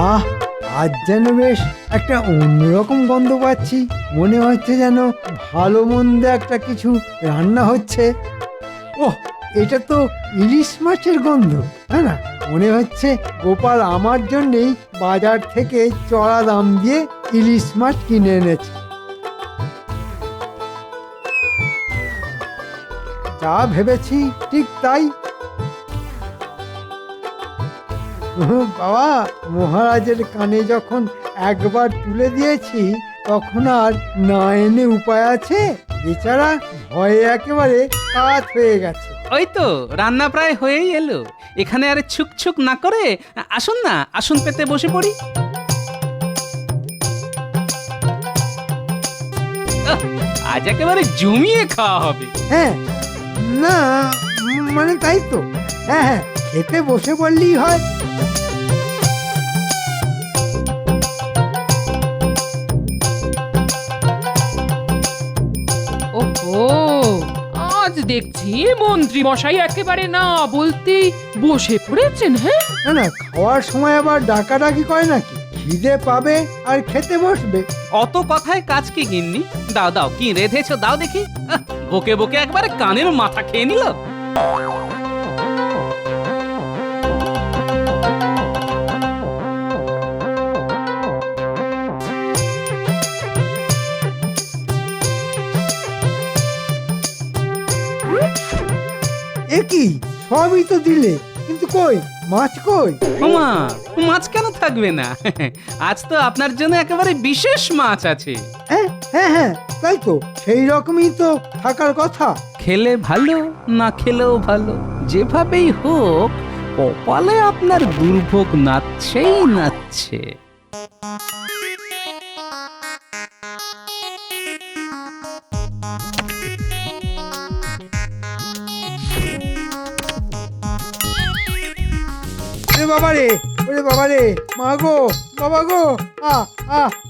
আহ, আজ যেন বেশ একটা অন্যরকম গন্ধ পাচ্ছি। মনে হচ্ছে যেন ভালো মন্দ একটা কিছু রান্না হচ্ছে। ওহ, এটা তো ইলিশ মাছের গন্ধ, তাই না? মনে হচ্ছে গোপাল আমার জন্যেই বাজার থেকে চড়া দাম দিয়ে ইলিশ মাছ কিনে এনেছে। যা ভেবেছি ঠিক তাই। বাবা, মহারাজের কানে যখন একবার তুলে দিয়েছি তখন আর না এনে উপায় আছে? বেচারা ভয়ে একেবারে কাত হয়ে গেছে। ওই তো রান্না প্রায় হয়েই এলো। এখানে আরে ছুক ছুক না করে আসুন না, আসুন পেতে বসে পড়ি। আহ, আজ একেবারে জমিয়ে খাওয়া হবে। হ্যাঁ, না মানে তাই তো। হ্যাঁ হ্যাঁ, খেতে বসে পড়লেই হয়। ওহো, আজ দেখছি মন্ত্রী মশাই একেবারে না বলতেই বসে পড়েছেন। হ্যাঁ, না না, খাওয়ার সময় আবার ডাকাডাকি করে নাকি? খিদে পাবে আর খেতে বসবে। অত কথায় কাজ কি গিন্নি? দাও দাও, কি রেধেছো দাও দেখি। আহ, বকে বকে একবারে কানের মাথা খেয়ে নিল। এ কি, সবই তো দিলে, কিন্তু কই মাছ কই? ওমা, মাছ কেন থাকবে না? আজ তো আপনার জন্য একেবারে বিশেষ মাছ আছে। হ্যাঁ হ্যাঁ হ্যাঁ, তাই তো, সেই রকমই তো থাকার কথা। খেলে ভালো, না খেলেও ভালো, যেভাবেই হোক কপালে আপনার দুর্ভোগ নাচছেই নাচছে। ওরে বাবা রে, ওরে বাবা রে, মা গো, বাবা গো,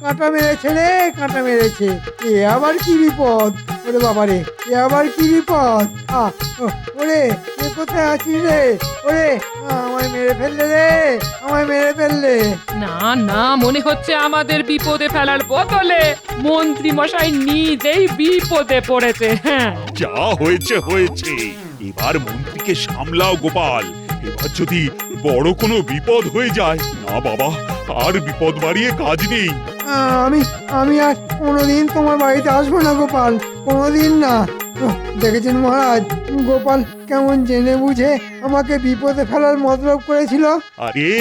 কাঁটা মেরেছে রে, কাঁটা মেরেছে। এ আবার কি বিপদ? ওরে বাবা রে, এ আবার কি বিপদ? ওরে, এ কোথায় আছিস রে? ওরে, আমায় মেরে ফেললে রে, আমায় মেরে ফেললে। না না, মনে হচ্ছে আমাদের বিপদে ফেলার বদলে মন্ত্রী মশাই নিজেই বিপদে পড়েছে। হ্যাঁ, যা হয়েছে হয়েছে, এবার মন্ত্রীকে সামলাও গোপাল। এবার যদি বড় কোনো বিপদ হয়ে যায়, না বাবা, আর বিপদ বাড়িয়ে কাজ নেই। আমি আমি আর কোনোদিন তোমার বাড়িতে আসবো না গোপাল, কোনোদিন না। দেখেছেন মহারাজ, গোপাল কেমন জেনে বুঝে আমাকে বিপদে ফেলার মতলব করেছিল। আরে,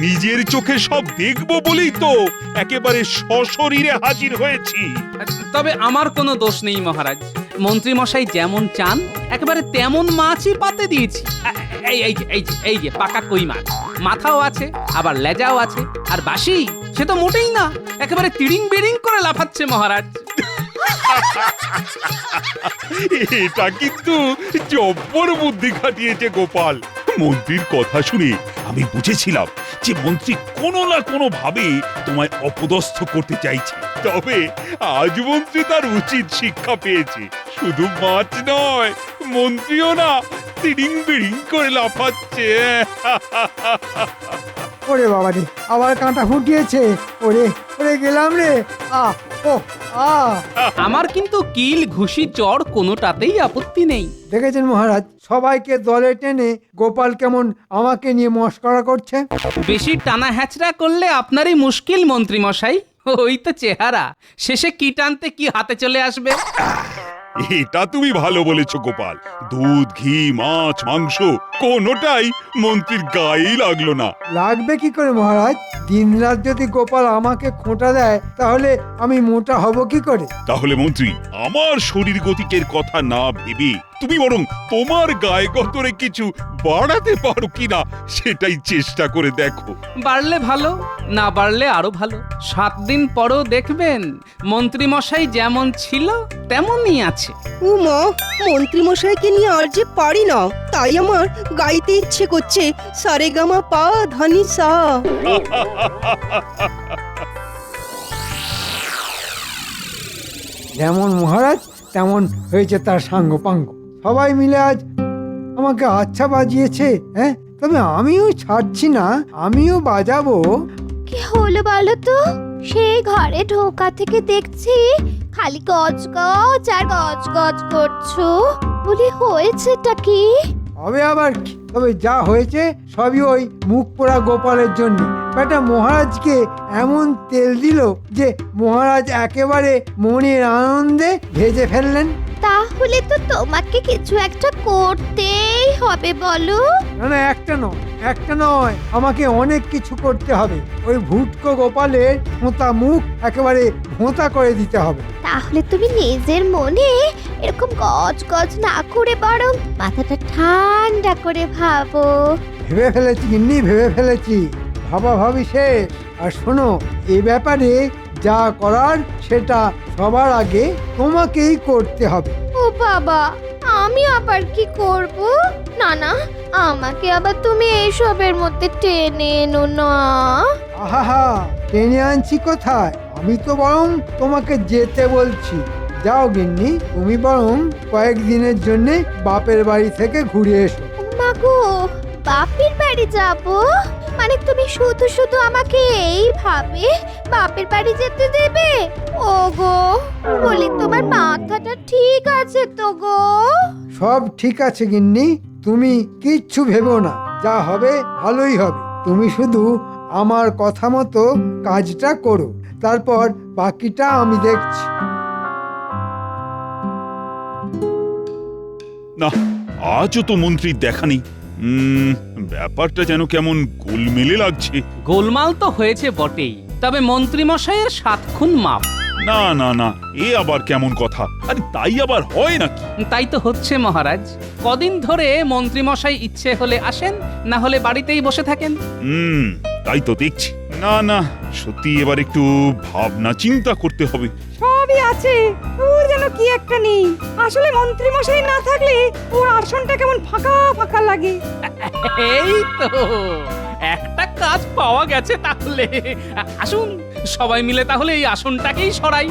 নিজের চোখে সব দেখবো বলেই তো একেবারে সশরীরে হাজির হয়েছি। তবে আমার কোনো দোষ নেই মহারাজ। মন্ত্রী মশাই যেমন চান একেবারে তেমন মাছই পাতে দিয়েছি। এই যে পাকা কই মাছ, মাথাও আছে, আবার লেজাও আছে, আর বাসি সে তো মোটেই না, একেবারে তিড়িং বিড়িং করে লাফাচ্ছে মহারাজ। এটা কিন্তু জব্বর বুদ্ধি খাটিয়েছে গোপাল। মন্ত্রীর কথা শুনে আমি বুঝেছিলাম যে মন্ত্রী কোনো না কোনো ভাবে তোমায় অপদস্থ করতে চাইছে। তবে আজ মন্ত্রী তার উচিত শিক্ষা পেয়েছে। শুধু মাছ নয়, মন্ত্রীও না তিড়িং বিড়িং করে লাফাচ্ছে। ওরে বাবা রে, আবার কাঁটা ফুটিয়েছে। ওরে ওরে, গেলাম রে। ও আমার কিন্তু কিল ঘুষি চড় কোনোটাতেই আপত্তি নেই। দেখেছেন মহারাজ, সবাইকে দলে টেনে গোপাল কেমন আমাকে নিয়ে মস্করা করছে। বেশি টানা হ্যাচড়া করলে আপনারই মুশকিল মন্ত্রী মশাই। ওই তো চেহারা, শেষে কি টানতে কি হাতে চলে আসবে। এটা তুমি ভালো বলেছো গোপাল। দুধ, ঘি, মাছ, মাংস কোনোটাই মন্ত্রীর গায়েই লাগলো না। লাগবে কি করে মহারাজ? দিনরাত যদি গোপাল আমাকে খোঁটা দেয় তাহলে আমি মোটা হব কি করে? তাহলে মন্ত্রী, আমার শরীর গতিকের কথা না ভেবে তুমি বরং তোমার গায়ে গতরে কিছু বাড়াতে পারো কিনা সেটাই চেষ্টা করে দেখো। বাড়লে ভালো, না বাড়লে আরো ভালো। 7 দিন পরেও দেখবেন মন্ত্রী মশাই যেমন ছিল তেমনই আছে। উমা, মন্ত্রী মশাইকে নিয়ে আর যে পারি না, তাই আমার গাইতে ইচ্ছে করছে সারেগামা পা ধানি সা। যেমন মহারাজ তেমন হয়েছে তার সাঙ্গ পাঙ্গ। সবাই মিলে আজ আমাকে আচ্ছা বাজিয়েছে। হ্যাঁ, তবে আমিও ছাড়ছি না, আমিও বাজাবো কি হলো বলো তো? সেই ঘরে ঢোকা থেকে দেখছি খালি গজ গজ আর গজ গজ করছো। বলি হয়েছেটা কি? হবে আবার কি? তবে যা হয়েছে সবই ওই মুখ পোড়া গোপালের জন্য। বেটা মহারাজকে এমন তেল দিল যে মহারাজ একেবারে মনের আনন্দে ভেজে ফেললেন। তাহলে তো তোমাকে কিছু একটা করতেই হবে বলো। না না, একটা নয়, আমাকে অনেক কিছু করতে হবে। ওই ভুটকো গোপালের মোতা মুখ একেবারে ভোঁতা করে দিতে হবে। তাহলে তুমি নিজের মনে এরকম গজ গজ না করে বরং মাথাটা ঠান্ডা করে ভাবো। ভেবে ফেলেছি গিন্নি, ভেবে ফেলেছি। ভাবাভাবি শেষ। আর শোনো, এ ব্যাপারে যা করার সেটা সবার আগে তোমাকেই করতে হবে। ও বাবা, আমি আবার কি করব? না না, আমাকে আবার তুমি এইসবের মধ্যে টেনে এনো না। আহা, টেনে আনছি কোথায়? আমি তো বরং তোমাকে যেতে বলছি। যাও গিন্নি, তুমি বরং কয়েকদিনের জন্য বাপের বাড়ি থেকে ঘুরে এসো। মাগো, বাপের বাড়ি যাব? মানে তুমি শুধু শুধু আমাকে এইভাবে বাপের বাড়ি যেতে দেবে? ওগো, বলি তোমার মাথাটা ঠিক আছে তো গো? সব ঠিক আছে গিন্নি, তুমি কিচ্ছু ভেবো না। যা হবে ভালোই হবে। তুমি শুধু আমার কথা মতো কাজটা করো, তারপর বাকিটা আমি দেখছি। না, আজও তো মন্ত্রীর দেখা নেই। ব্যাপারটা যেন কেমন গোলমেলে লাগছে। গোলমাল তো হয়েছে বটেই, তবে মন্ত্রী মশাইয়ের 7 খুন মাপ। না না না, এ আবার কেমন কথা? আরে তাই আবার হয় নাকি? তাই তো হচ্ছে মহারাজ। কদিন ধরে মন্ত্রী মশাই ইচ্ছে হলে আসেন, না হলে বাড়িতেই বসে থাকেন। তাই তো দেখছি। না না, সত্যি এবার একটু ভাবনা চিন্তা করতে হবে। সবই আছে, ওর যেন কি একটা নেই। আসলে মন্ত্রী মশাই না থাকলে ওর আসনটা কেমন ফাঁকা ফাঁকা লাগে। এই তো একটা কাজ পাওয়া গেছে। তাহলে আসুন সবাই মিলে তাহলে এই আসনটাকেই সরাই।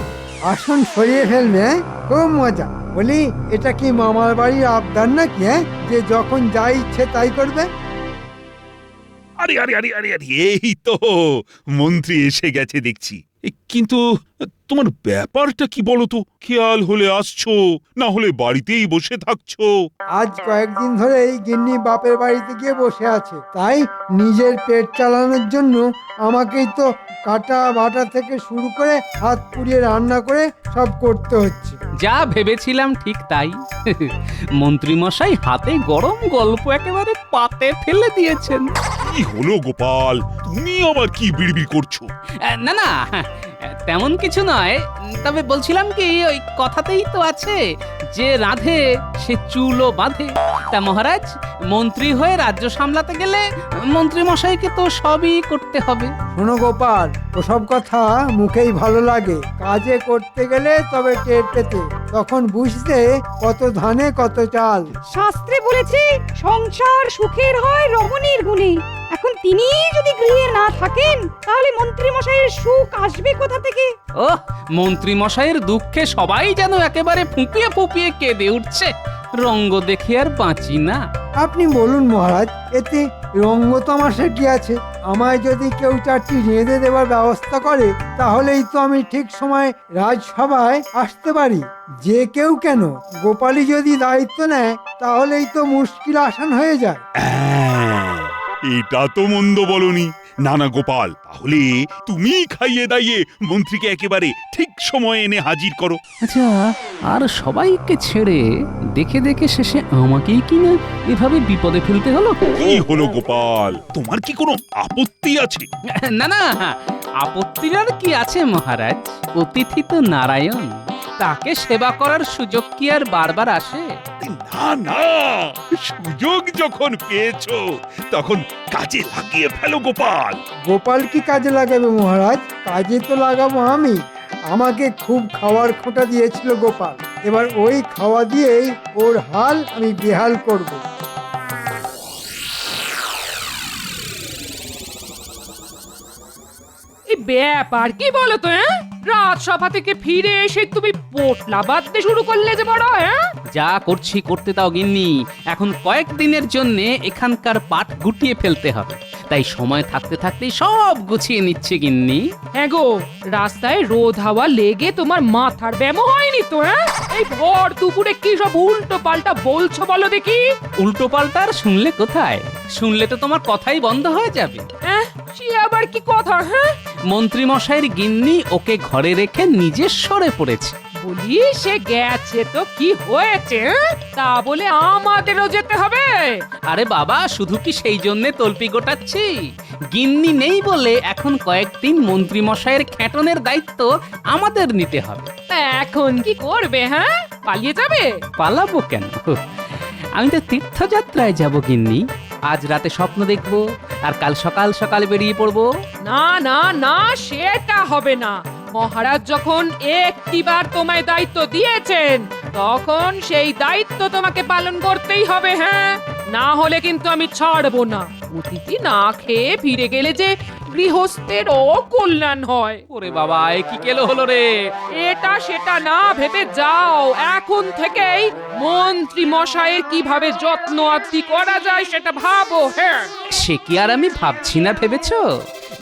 আসন সরিয়ে ফেলবে, হ্যাঁ? খুব মজা। বলি, এটা কি মামার বাড়ির আবদার নাকি, হ্যাঁ? যে যখন যা ইচ্ছে তাই করবে? আরে আরে আরে আরে আরে, এই তো মন্ত্রী এসে গেছে দেখছি। কিন্তু তোমার ব্যাপারটা কি বলো তো? খেয়াল হলে আসছো, না হলে বাড়িতেই বসে থাকছো। আজ কয়েকদিন ধরে এই গিন্নি বাপের বাড়িতে গিয়ে বসে আছে, তাই নিজের পেট চালানোর জন্য আমাকেই তো কাটা বাটা থেকে শুরু করে হাত পুড়িয়ে রান্না করে সব করতে হচ্ছে। যা ভেবেছিলাম ঠিক তাই। মন্ত্রী মশাই হাতে গরম গল্প একেবারে পাতে ফেলে দিয়েছেন। কি হলো গোপাল, তুমি আবার কি বিড়বিড় করছো? না না, তেমন কিছু নয়। তবে বলছিলাম কি, ওই কথাতেই তো আছে যে রাধে সে চুলও বাঁধে। তা মহারাজ, মন্ত্রী হয়ে রাজ্য সামলাতে গেলে মন্ত্রী মশাইকে তো সবই করতে হবে। শোনো গোপাল, ওসব কথা মুখেই ভালো লাগে, কাজে করতে গেলে তবে টের পেতে, তখন বুঝতে কত ধানে কত চাল। শাস্ত্রে বলেছে সংসার সুখের হয় রমণীর গুণে। এখন তিনি যদি গৃহে না থাকেন তাহলে মন্ত্রী মশাইয়ের সুখ আসবে কোথা থেকে? ওহ, মন্ত্রী মশাইয়ের দুঃখে সবাই যেন একেবারে ফুঁপিয়ে ফুঁপিয়ে কেঁদে উঠছে। রঙ্গ দেখে আর বাঁচি না। আপনি বলুন মহারাজ, এতে রঙ্গ তামাশা কি আছে? আমায় যদি কেউ 4টি রেঁধে দেওয়ার ব্যবস্থা করে, তাহলেই তো আমি ঠিক সময় রাজসভায় আসতে পারি। যে কেউ কেন, গোপালই যদি দায়িত্ব নেয় তাহলেই তো মুশকিল আসান হয়ে যায়। এটা তো মন্দ বলনি। না না গোপাল, তাহলে তুমি খাইয়ে দাইয়ে মন্ত্রীকে একেবারে ঠিক সময়ে এনে হাজির করো। আচ্ছা, আর সবাইকে ছেড়ে দেখে দেখে শেষে আমাকেই কিনা এভাবে বিপদে ফেলতে হলো। কি হলো গোপাল, তোমার কি কোনো আপত্তি আছে? না না, আপত্তির আর কি আছে মহারাজ? অতিথি তো নারায়ণ, তাকে সেবা করার সুযোগ কি আর বারবার আসে? না না, সুযোগ যখন পেয়েছো তখন কাজে লাগিয়ে ফেলো গোপাল। গোপাল কি কাজে লাগাবে মহারাজ? কাজে তো লাগাবো আমি। আমাকে খুব খাওয়ার খোঁটা দিয়েছিল গোপাল, এবার ওই খাওয়া দিয়েই ওর হাল আমি বেহাল করব। এই ব্যাপার কি বলো তো? রাজসভা থেকে ফিরে এসে তুমি পোটলা বাঁধতে শুরু করলে যে বড়, হ্যাঁ? যা করছি করতে দাও গিন্নি। এখন কয়েকদিনের জন্য এখানকার পাট গুটিয়ে ফেলতে হবে, তাই সময় থাকতে থাকতেই সব গুছিয়ে নিচ্ছে গিন্নি। হ্যাঁ গো, রাস্তায় রোদ হাওয়া লেগে তোমার মাথার ব্যামো হয়নি তো? হ্যাঁ, এই ভর দুপুরে কি সব উল্টো পাল্টা বলছো বলো দেখি। উল্টো পাল্টার শুনলে কোথায়? শুনলে তো তোমার কথাই বন্ধ হয়ে যাবে। হ্যাঁ, সে আবার কি কথা? হ্যাঁ, মন্ত্রী মশাইয়ের গিন্নি ওকে ঘরে রেখে নিজে সরে পড়েছে। বলি সে গেছে তো কি হয়েছে? হ্যাঁ? তা বলে আমাদেরও যেতে হবে? আরে বাবা, শুধু কি সেই জন্যে তল্পি গোটাচ্ছি? গিন্নি নেই বলে এখন কয়েকদিন মন্ত্রী মশাইয়ের খ্যাটনের দায়িত্ব আমাদের নিতে হবে। তা এখন কি করবে? হ্যাঁ, পালিয়ে যাবে? পালাবো কেন? আমি তো তীর্থযাত্রায় যাব গিন্নি। আজ রাতে স্বপ্ন দেখবো আর কাল সকাল সকাল বেরিয়ে পড়বো। না না না, সেটা হবে না। মহারাজ যখন একটিবার তোমায় দায়িত্ব দিয়েছেন তখন সেই দায়িত্ব তোমাকে পালন করতেই হবে। হ্যাঁ, না হলে কিন্তু আমি ছাড়বো না। অতিথি না খেয়ে ফিরে গেলে যে গৃহস্থের অকল্যাণ হয়। ওরে বাবা, এ কি কেলো হলো রে? এটা সেটা না ভেবে যাও, এখন থেকেই মন্ত্রী মশাইয়ের কিভাবে যত্ন আত্তি করা যায় সেটা ভাবো। হ্যাঁ, সে কি আর আমি ভাবছি না ভেবেছো?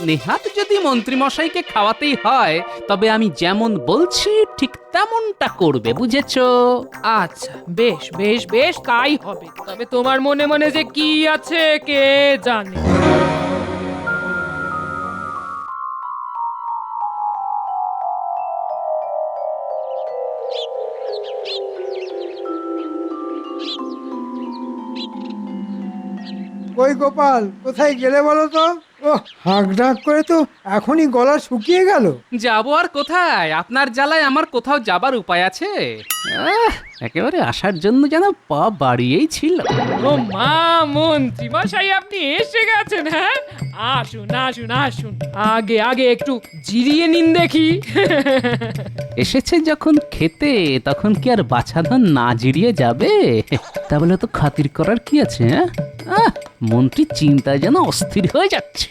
নেহাত যদি মন্ত্রী মশাইকে খাওয়াতেই হয় তবে আমি যেমন বলছি ঠিক তেমনটা করবে, বুঝেছো? আচ্ছা, বেশ বেশ বেশ, তাই হবে। তবে তোমার মনে মনে যে কি আছে কে জানে। কই গোপাল, কোথায় গেলে বলো তো? ও হাঁক ডাক করে তো এখনই গলা শুকিয়ে গেল। যাবো আর কোথায়? আপনার জ্বালায় আমার কোথাও যাবার উপায় আছে? একেবারে আসার জন্য যেন পা বাড়িয়েই ছিল। ও মা, মন্ত্রী মশাই আপনি এসে গেছেন? হ্যাঁ, আসুন আসুন আসুন, আগে আগে একটু জিরিয়ে নিন দেখি। এসেছে যখন খেতে, তখন কি আর বাছাধন না জিরিয়ে যাবে? তা বলে তো খাতির করার কি আছে? মন্ত্রী চিন্তায় যেন অস্থির হয়ে যাচ্ছে।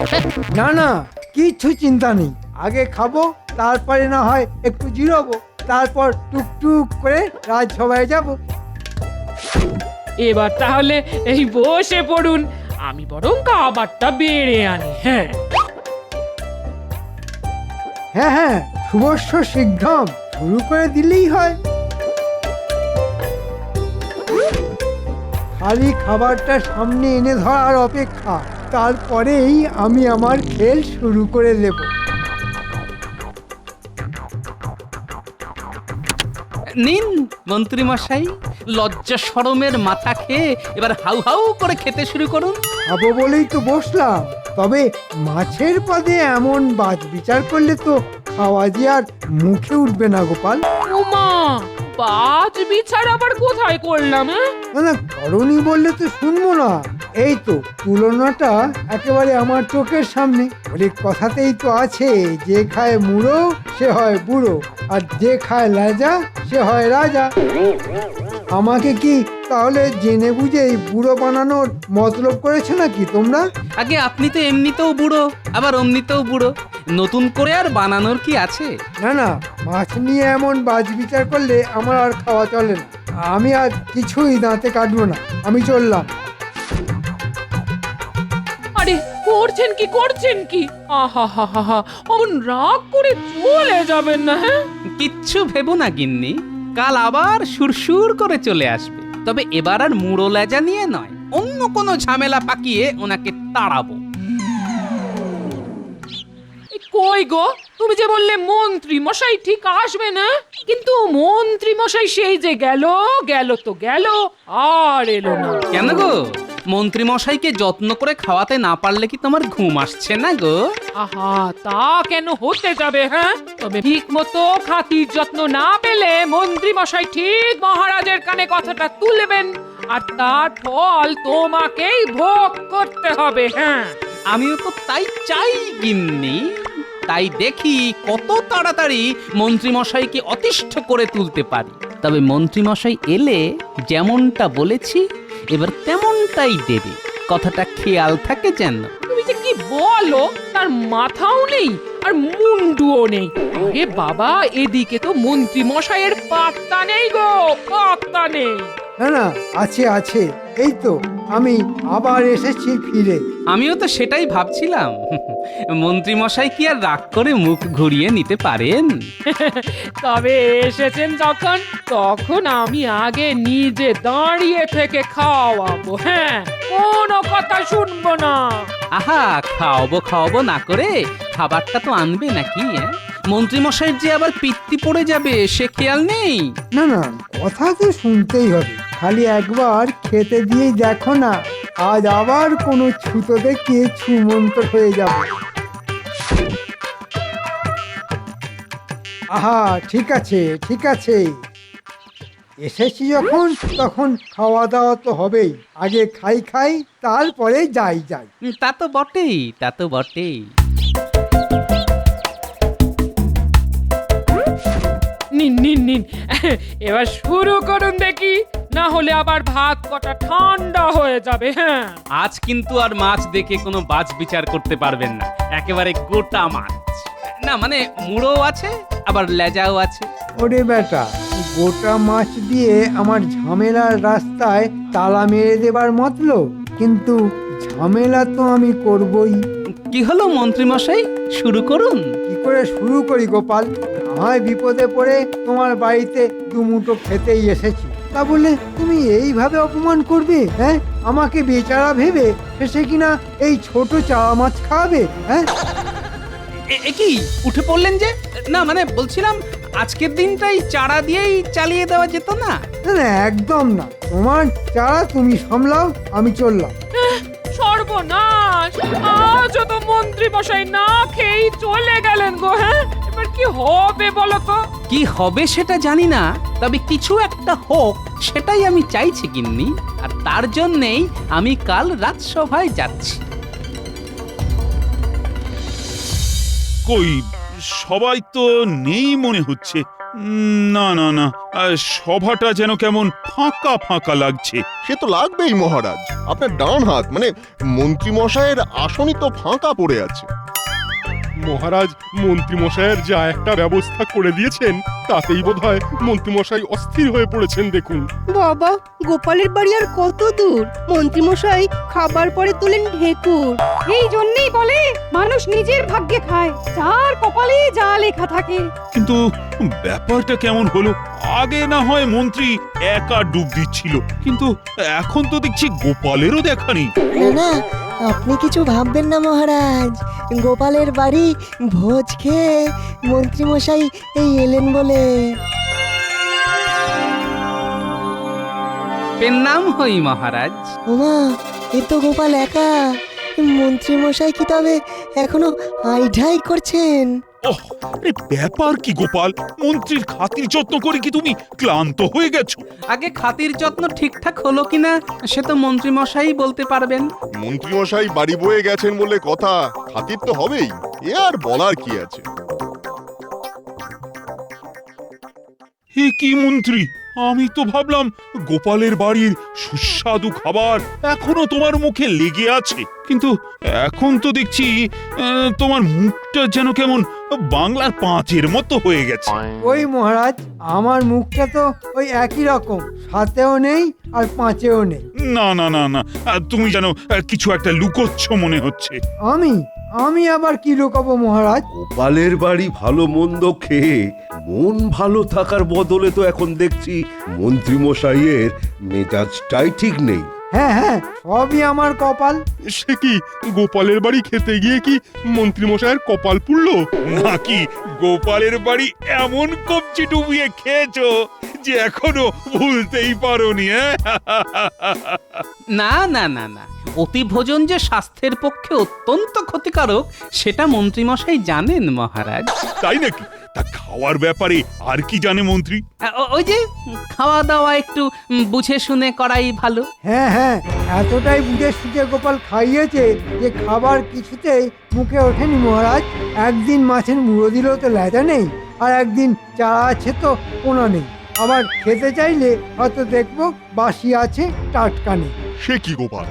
না না, কিচ্ছু চিন্তা নেই। আগে খাবো, তারপরে না হয় একটু জিরোবো, তারপর টুকটুক করে রাজসভায় যাব। এবার তাহলে এই বসে পড়ুন, আমি বরং খাবারটা বেড়ে আনি। হ্যাঁ হ্যাঁ হ্যাঁ, শুভস্য শীঘ্রম, শুরু করে দিলেই হয়। খালি খাবারটা সামনে এনে ধরার অপেক্ষা, তারপরেই আমি আমার খেল শুরু করে দেব। নিন মন্ত্রী মশাই, লজ্জা শরমের মাথা খেয়ে এবার হাউ হাউ করে খেতে শুরু করুন। খাবো বলেই তো বসলাম, তবে মাছের পদে এমন বাজ বিচার করলে তো খাওয়া যে আর মুখে উঠবে না গোপাল। ওমা, বাজ বিচার আবার কোথায় করলাম? হ্যাঁ, না না, করনি বললে তো শুনবো না। এই তো তুলনাটা একেবারে আমার চোখের সামনে। অনেক কথাতেই তো আছে, যে খায় মুড়ো সে হয় বুড়ো, আর যে খায় লেজা সে হয় রাজা। আমাকে কি তাহলে জেনে বুঝে এই বুড়ো বানানোর মতলব করেছে নাকি তোমরা? আগে আপনি তো এমনিতেও বুড়ো, আবার অমনিতেও বুড়ো, নতুন করে আর বানানোর কি আছে? না না, মাছ নিয়ে এমন বাজ বিচার করলে আমার আর খাওয়া চলে না। আমি আর কিছুই দাঁতে কাটবো না, আমি চললাম। আরে করছেন কি করছেন কি? আহা হা হা হা, অমন রাগ করে চলে যাবেন না। হ্যাঁ, কিচ্ছু ভেবো না গিন্নি, কাল আবার সুরসুর করে চলে আসবে। তবে এবার আর মুড়ো লেজা নিয়ে নয়, অন্য কোনো ঝামেলা পাকিয়ে ওনাকে তাড়াবো। কই গো, তুমি যে বললে মন্ত্রী মশাই ঠিক আসবে না, কিন্তু মন্ত্রী মশাই সেই যে গেল গেল তো গেল, আর এলো না। কেন গো, মন্ত্রী মশাইকে যত্ন করে খাওয়াতে না পারলে কি তোমার ঘুম আসছে না গো? আহা, তা কেন হতে যাবে? হ্যাঁ, তবে ঠিক মতো খাতির যত্ন না পেলে মন্ত্রী মশাই ঠিক মহারাজের কানে কথাটা তুলবেন, আর তার ফল তোমাকেই ভোগ করতে হবে। হ্যাঁ, আমিও তো তাই চাই গিন্নি। তাই দেখি কত তাড়াতাড়ি মন্ত্রী মশাইকে অতিষ্ঠ করে তুলতে পারি। তবে মন্ত্রী মশাই এলে যেমনটা বলেছি এবার তেমনটাই দেবে, কথাটা খেয়াল থাকে যেন। তুমি যে কি বলো, তার মাথাও নেই আর মুন্ডুও নেই। আরে বাবা, এদিকে তো মন্ত্রী মশাইয়ের পাত্তা নেই গো, পাত্তা নেই। না না, আছে আছে, এই তো আমি আবার এসেছি ফিরে। আমিও তো সেটাই ভাবছিলাম। মন্ত্রী মশাই কি আর রাগ করে মুখ ঘুরিয়ে নিতে পারেন? তবে এসেছেন যখন, তখন আমি আগে নিজে দাঁড়িয়ে থেকে খাওয়াবো। হ্যাঁ, কোনো কথা শুনবো না। আহা, খাওয়াবো না করে খাবারটা তো আনবে নাকি? মন্ত্রী মশাইয়ের যে আবার পিত্তি পড়ে যাবে সে খেয়াল নেই? না না, কথা তো শুনতেই হবে, খালি একবার খেতে দিয়েই দেখো না, আজ আবার কোনো ছুতো দেখিয়ে ছুমন্তর হয়ে যাবে। আহা, ঠিক আছে ঠিক আছে, এসেছি যখন তখন খাওয়া দাওয়া তো হবেই। আগে খাই তারপরে যাই। তা তো বটেই। নিন এবার শুরু করুন দেখি, না হলে আবার ভাত কটা ঠান্ডা হয়ে যাবে। হ্যাঁ, আজ কিন্তু আর মাছ দেখে কোনো বাছ বিচার করতে পারবেন না, একেবারে গোটা মাছ। না মানে মুড়ো আছে, আবার লেজাও আছে। ওরে বেটা, গোটা মাছ দিয়ে আমার ঝামেলার রাস্তায় তালা মেরে দেবার মতলব? কিন্তু ঝামেলা তো আমি করবই। কি হলো মন্ত্রী মশাই, শুরু করুন। কি করে শুরু করি গোপাল? হয় বিপদে পড়ে তোমার বাড়িতে দুমুঠো খেতেই এসেছি, তা বলে তুমি এইভাবে অপমান করবে? হ্যাঁ, আমাকে বেচারা ভেবে শেষে কিনা এই ছোট চারা মাছ খাওয়াবে? হ্যাঁ, এ কি উঠে পড়লেন যে? না মানে বলছিলাম আজকের দিনটাই চারা দিয়েই চালিয়ে দেওয়া যেত না? না না, একদম না। তোমার চারা তুমি সামলাও, আমি চললাম। সর্বনাশ, আজও তো মন্ত্রী মশাই না খেয়েই চলে গেলেন গো। হ্যাঁ, এবার কি হবে বলো তো? কি হবে সেটা জানি না, তবে কিছু একটা হোক সেটাই আমি চাইছি গিন্নি। আর তার জন্যেই আমি কাল রাজসভায় যাচ্ছি। কই সবাই তো নেই মনে হচ্ছে। না সভাটা যেন কেমন ফাঁকা ফাঁকা লাগছে। সে তো লাগবেই মহারাজ, আপনার ডান হাত মানে মন্ত্রী মশাইয়ের আসনই তো ফাঁকা পড়ে আছে। মহারাজ মন্ত্রী মশাইয়ের যা একটা ব্যবস্থা করে দিয়েছেন তাতেই বোধহয় মন্ত্রী মশাই অস্থির হয়ে পড়েছেন। দেখুন বাবা, গোপালের বাড়ি আর কত দূর? মন্ত্রী মশাই খাবার পরে তোলেন ঢেকুর। এই জন্যই বলে মানুষ নিজের ভাগ্যে খায়, যার কপালে যা লেখা থাকে। কিন্তু ব্যাপারটা কেমন হলো? আগে না হয় মন্ত্রী একা ডুব দিচ্ছিল, কিন্তু এখন তো দেখছি গোপালেরও দেখা নেই। না, আপনি কিছু ভাববেন না মহারাজ। গোপালের বাড়ি ভোজ খেয়ে মন্ত্রীমশাই এই এলেন বলে। পেন নাম হই মহারাজ। ওমা, এ তো গোপাল একা। মন্ত্রীমশাই কি তবে এখনো আইঢাই করছেন? ওহ, আরে ব্যাপার কি গোপাল, মন্ত্রীর খাতির যত্ন করে কি তুমি ক্লান্ত হয়ে গেছো? আগে খাতির যত্ন ঠিকঠাক হলো কিনা সে তো মন্ত্রী মশাই বলতে পারবেন। মন্ত্রী মশাই বাড়ি বয়ে গেছেন বলে কথা, খাতির তো হবেই, এ আর বলার কি আছে। হে কি মন্ত্রী, আমি তো ভাবলাম গোপালের বাড়ির সুস্বাদু খাবার এখনো তোমার মুখে লেগে আছে, কিন্তু এখন তো দেখছি তোমার মুখটা যেন কেমন বাংলার পাঁচের মতো হয়ে গেছে। ওই মহারাজ, আমার মুখটা তো ওই একই রকম, সাতেও নেই আর পাঁচেও নেই। না তুমি যেন কিছু একটা লুকোচ্ছ মনে হচ্ছে। আমি আবার কি লুকাবো মহারাজ? গোপালের বাড়ি ভালো মন্দ খেয়ে মন ভালো থাকার বদলে তো এখন দেখছি মন্ত্রী মশাইয়ের মেজাজটাই ঠিক নেই। হ্যাঁ, সবই আমার কপাল। সে কি গোপালের বাড়ি খেতে গিয়ে কি মন্ত্রী মশাইয়ের কপাল পুড়লো? নাকি গোপালের বাড়ি এমন কবজি ডুবিয়ে খেয়েছো যে এখনো ভুলতেই পারোনি? না, অতি ভোজন যে স্বাস্থ্যের পক্ষে অত্যন্ত ক্ষতিকারক সেটা মন্ত্রী মশাই জানেন মহারাজ। তাই নাকি? তা খাওয়ার ব্যাপারে আর কি জানে মন্ত্রী? ওই যে খাওয়া দাওয়া একটু বুঝে শুনে করাই ভালো। হ্যাঁ, এতটাই বুঝে সুঝে গোপাল খাইয়েছে যে খাবার কিছুতেই মুখে ওঠেনি মহারাজ। একদিন মাছের মুড়ো দিলেও তো লেজা নেই, আর একদিন চারা আছে তো পোনা নেই। আবার খেতে চাইলে হয়তো দেখবো বাসি আছে, টাটকা নেই। সে কি গোপাল,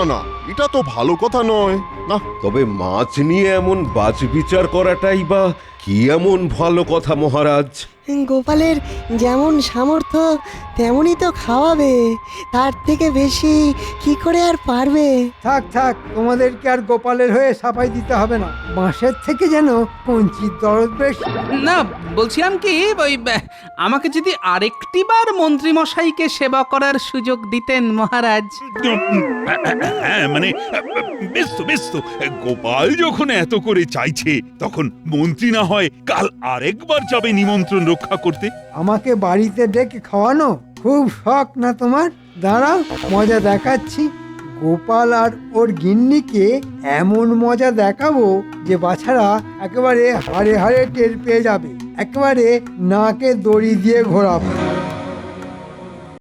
না এটা তো ভালো কথা নয়। না, তবে মাছ নিয়ে এমন বাজ বিচার করাটাই বা কি এমন ভালো কথা মহারাজ? গোপালের যেমন সামর্থ্য তেমনই তো খাওয়াবে, তার থেকে বেশি কি করে আর পারবে? থাক থাক, তোমাদেরকে আর গোপালের হয়ে সাফাই দিতে হবে না। বাঁশের থেকে যেন কঞ্চির দরদ বেশি। না, বলছিলাম কি ওই আমাকে যদি আরেকটি বার মন্ত্রী মশাইকে সেবা করার সুযোগ দিতেন মহারাজ। হ্যাঁ মানে বেশ তো গোপাল যখন এত করে চাইছে তখন মন্ত্রী না হয় কাল আরেকবার যাবে নিমন্ত্রণ রক্ষা করতে। আমাকে বাড়িতে ডেকে খাওয়ানো খুব শখ না তোমার? দাঁড়াও, মজা দেখাচ্ছি। গোপাল আর ওর গিন্নিকে এমন মজা দেখাবো যে বাছারা একেবারে হাড়ে হাড়ে টের পেয়ে যাবে, একেবারে নাকে দড়ি দিয়ে ঘোরাবো।